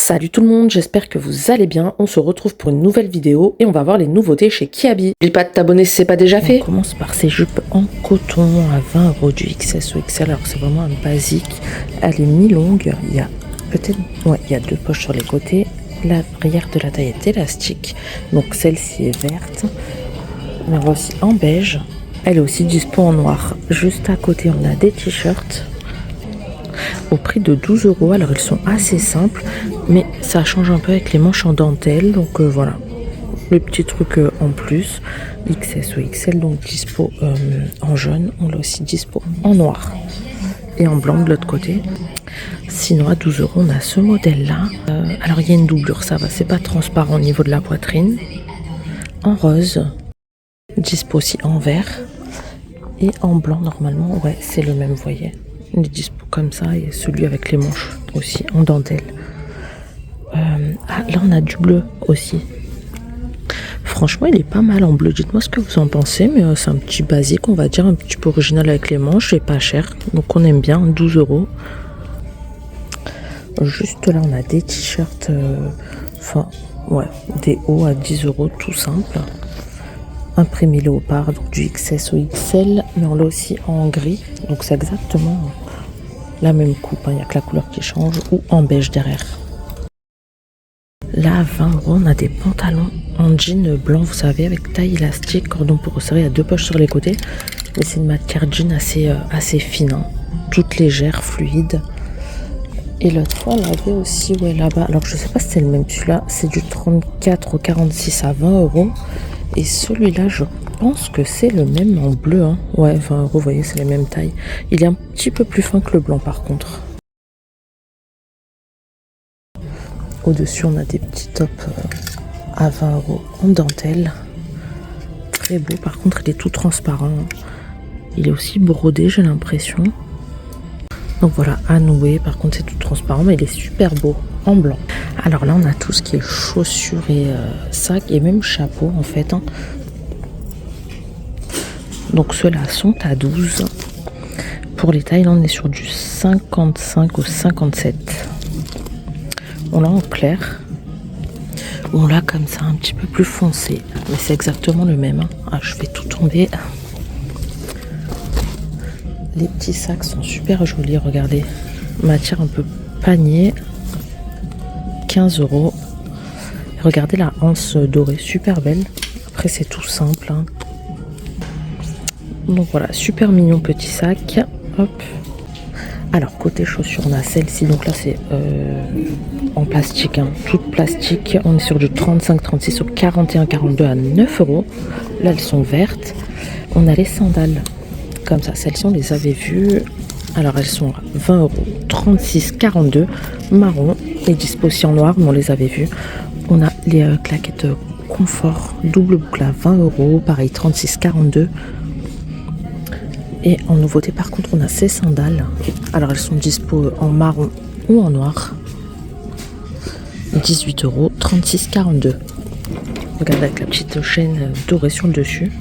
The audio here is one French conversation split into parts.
Salut tout le monde, j'espère que vous allez bien. On se retrouve pour une nouvelle vidéo et on va voir les nouveautés chez Kiabi. N'oublie pas de t'abonner si c'est pas déjà fait. On commence par ces jupes en coton à 20 € du XS au XL. Alors c'est vraiment un basique. Elle est mi-longue. Il y a peut-être, il y a deux poches sur les côtés. La brayère de la taille est élastique. Donc celle-ci est verte. On a aussi en beige. Elle est aussi dispo en noir. Juste à côté, on a des t-shirts au prix de 12 €. Alors ils sont assez simples, mais ça change un peu avec les manches en dentelle. Donc voilà, le petit truc en plus. XS ou XL, donc dispo en jaune. On l'a aussi dispo en noir et en blanc de l'autre côté. Sinon à 12 €, on a ce modèle là. Alors il y a une doublure, ça va, c'est pas transparent au niveau de la poitrine. En rose, dispo aussi en vert et en blanc normalement. Ouais, c'est le même, vous voyez. Il est dispo comme ça, et celui avec les manches aussi en dentelle. Là on a du bleu aussi. Franchement il est pas mal en bleu, dites-moi ce que vous en pensez, mais c'est un petit basique, on va dire, un petit peu original avec les manches et pas cher, donc on aime bien. 12 €. Juste là on a des t-shirts, des hauts à 10 € tout simple, imprimé léopard, donc du XS au XL, mais on l'a aussi en gris, donc c'est exactement la même coupe, il n'y a que la couleur qui change, ou en beige derrière. Là à 20 €, on a des pantalons en jean blanc, vous savez, avec taille élastique, cordon pour resserrer, il y a deux poches sur les côtés, mais c'est une matière jean assez fine, hein, toute légère, fluide. Et l'autre fois on avait aussi là-bas, alors je sais pas si c'est le même, celui-là c'est du 34 au 46 à 20 €, et celui-là je pense que c'est le même en bleu, hein. Ouais, 20 €, vous voyez, c'est les mêmes tailles. Il est un petit peu plus fin que le blanc par contre. Au-dessus on a des petits tops à 20 € en dentelle. Très beau, par contre il est tout transparent. Il est aussi brodé, j'ai l'impression. Donc voilà, à nouer, par contre c'est tout transparent, mais il est super beau en blanc. Alors là on a tout ce qui est chaussures et sacs et même chapeau en fait, hein. Donc ceux-là sont à 12. Pour les tailles, là, on est sur du 55 au 57. On l'a en clair. On l'a comme ça, un petit peu plus foncé. Mais c'est exactement le même, hein. Ah, je fais tout tomber. Les petits sacs sont super jolis, regardez. Matière un peu panier. 15 €. Regardez la anse dorée, super belle. Après, c'est tout simple, hein. Donc voilà, super mignon petit sac. Hop. Alors côté chaussures, on a celle-ci. Donc là c'est en plastique, hein, toute plastique. On est sur du 35-36 au 41-42 à 9 €. Là elles sont vertes. On a les sandales comme ça. Celles-ci on les avait vues. Alors elles sont à 20 €, 36-42 marron, et dispo aussi en noir, mais on les avait vues. On a les claquettes confort double boucle à 20 €, pareil 36-42. Et en nouveauté par contre on a ces sandales. Alors elles sont dispo en marron ou en noir. 18 €, 36-42. Regardez avec la petite chaîne dorée sur le dessus.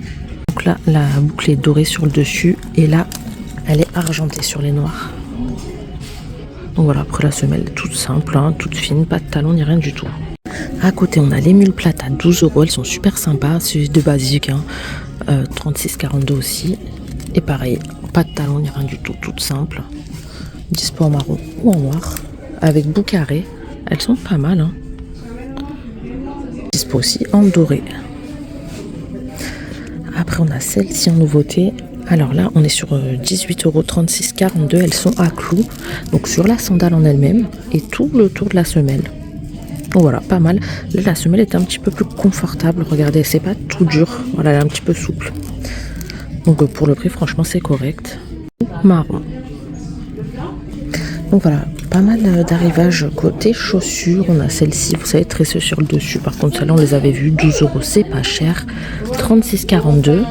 Donc là la boucle est dorée sur le dessus et là elle est argentée sur les noirs. Donc voilà, après la semelle toute simple, hein, toute fine, pas de talons ni rien du tout. À côté on a les mules plates à 12 €, elles sont super sympas, c'est de basique, hein. 36-42 aussi. Et pareil, pas de talons ni rien du tout, toute simple. Dispo en marron ou en noir, avec bout carré. Elles sont pas mal, hein. Dispo aussi en doré. Après on a celle-ci en nouveauté. Alors là on est sur 18 €, 36-42. Elles sont à clous, donc sur la sandale en elle-même et tout le tour de la semelle. Donc voilà, pas mal. Là la semelle est un petit peu plus confortable, regardez, c'est pas tout dur. Voilà, elle est un petit peu souple. Donc pour le prix, franchement, c'est correct. Marron. Donc voilà, pas mal d'arrivages côté chaussures. On a celle-ci, vous savez, tressée sur le dessus. Par contre, celle-là, on les avait vues. 12 €, c'est pas cher. 36-42.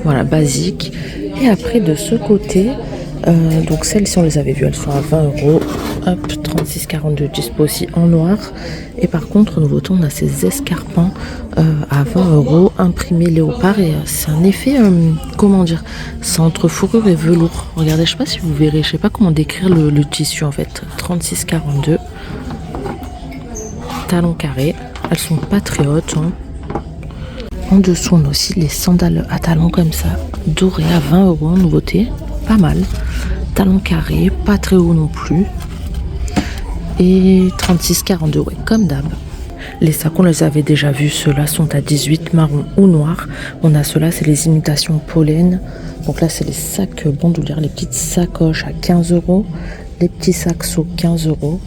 Voilà, basique. Et après, de ce côté, donc celles-ci, on les avait vues. Elles sont à 20 €. Hop, 36-42, dispo aussi en noir. Et par contre, nouveauté, on a ces escarpins à 20 €, imprimés léopard. Et c'est un effet, comment dire, c'est entre fourrure et velours. Regardez, je sais pas si vous verrez, je sais pas comment décrire le tissu en fait. 36-42. talons carrés. Elles sont pas très hautes. Hein. En dessous, on a aussi les sandales à talons comme ça, dorées à 20 € en nouveauté. Pas mal. Talons carrés, pas très haut non plus. Et 36,42, ouais, comme d'hab. Les sacs, on les avait déjà vus. Ceux-là sont à 18, marron ou noir. On a ceux-là, c'est les imitations pollen. Donc là, c'est les sacs bandoulières, les petites sacoches à 15 €. Les petits sacs seaux, 15 €.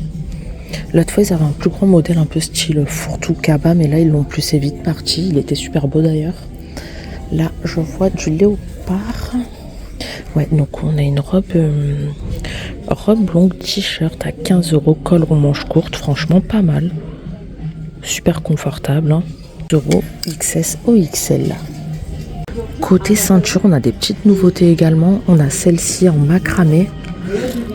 L'autre fois, ils avaient un plus grand modèle, un peu style fourre-tout cabas, mais là, ils l'ont plus, c'est vite parti. Il était super beau d'ailleurs. Là, je vois du léopard. Ouais, donc on a une robe longue t-shirt à 15 €, col aux manches courtes, franchement pas mal. Super confortable, hein. Euro XS OXL. Côté ceinture, on a des petites nouveautés également. On a celle-ci en macramé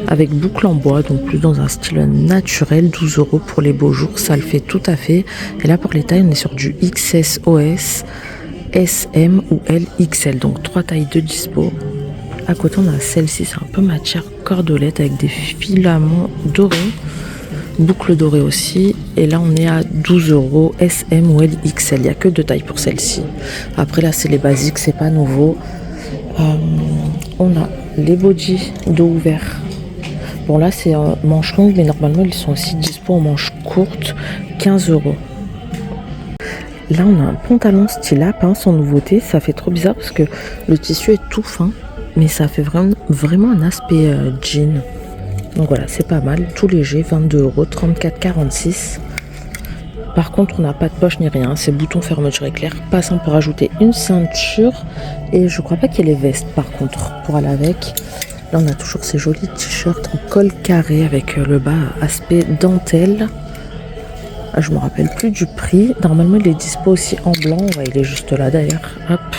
avec boucle en bois, donc plus dans un style naturel. 12 € pour les beaux jours, ça le fait tout à fait. Et là pour les tailles, on est sur du XS OS, SM ou LXL, donc 3 tailles de dispo. À côté, on a celle-ci, c'est un peu matière cordelette avec des filaments dorés. Boucle dorée aussi. Et là, on est à 12 € SM ou LXL. Il n'y a que 2 tailles pour celle-ci. Après, là, c'est les basiques, c'est pas nouveau. On a les bodys dos ouvert. Bon, là, c'est manches longues, mais normalement, ils sont aussi dispo en manches courtes. 15 €. Là, on a un pantalon style lapin sans nouveauté. Ça fait trop bizarre parce que le tissu est tout fin. Mais ça fait vraiment un aspect jean. Donc voilà, c'est pas mal. Tout léger, 22 €, 34,46. Par contre, on n'a pas de poche ni rien. C'est bouton fermeture éclair. Pas simple pour ajouter une ceinture. Et je crois pas qu'il y ait les vestes par contre pour aller avec. Là, on a toujours ces jolis t-shirts en col carré avec le bas aspect dentelle. Ah, je me rappelle plus du prix. Normalement, il est dispo aussi en blanc. Ouais, il est juste là d'ailleurs. Hop.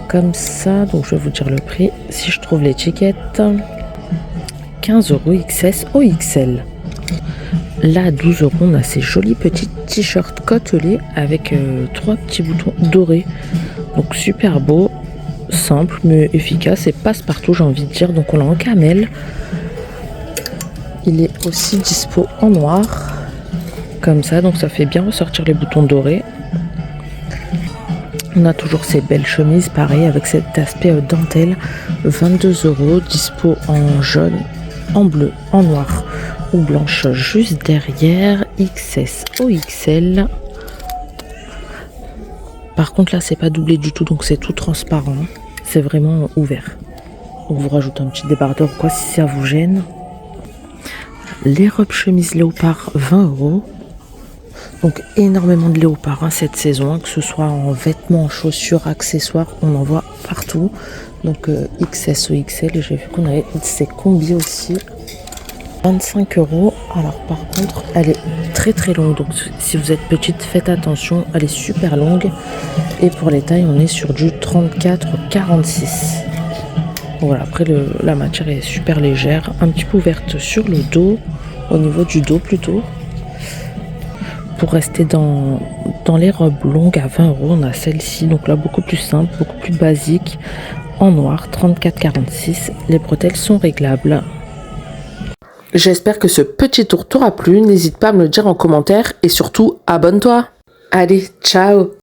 Comme ça, donc je vais vous dire le prix si je trouve l'étiquette. 15 € XS OXL. Là à 12 €, on a ces jolis petits t-shirts côtelés avec 3 petits boutons dorés. Donc super beau, simple mais efficace et passe-partout, j'ai envie de dire. Donc on l'a en camel. Il est aussi dispo en noir. Comme ça, donc ça fait bien ressortir les boutons dorés. On a toujours ces belles chemises, pareil, avec cet aspect dentelle, 22 €, dispo en jaune, en bleu, en noir ou blanche juste derrière, XS OXL. Par contre là, c'est pas doublé du tout, donc c'est tout transparent, c'est vraiment ouvert. Donc vous rajoutez un petit débardeur ou quoi si ça vous gêne. Les robes chemises léopard, 20 €. Donc énormément de léopard cette saison, que ce soit en vêtements, en chaussures, accessoires, on en voit partout. Donc XS ou XL, et j'ai vu qu'on avait ces combis aussi. 25 €. Alors par contre, elle est très très longue. Donc si vous êtes petite, faites attention, elle est super longue. Et pour les tailles, on est sur du 34,46. Voilà, après la matière est super légère, un petit peu ouverte sur le dos, au niveau du dos plutôt. Pour rester dans les robes longues à 20 €, on a celle-ci, donc là beaucoup plus simple, beaucoup plus basique, en noir, 34,46. Les bretelles sont réglables. J'espère que ce petit tour t'aura plu, n'hésite pas à me le dire en commentaire et surtout abonne-toi. Allez, ciao!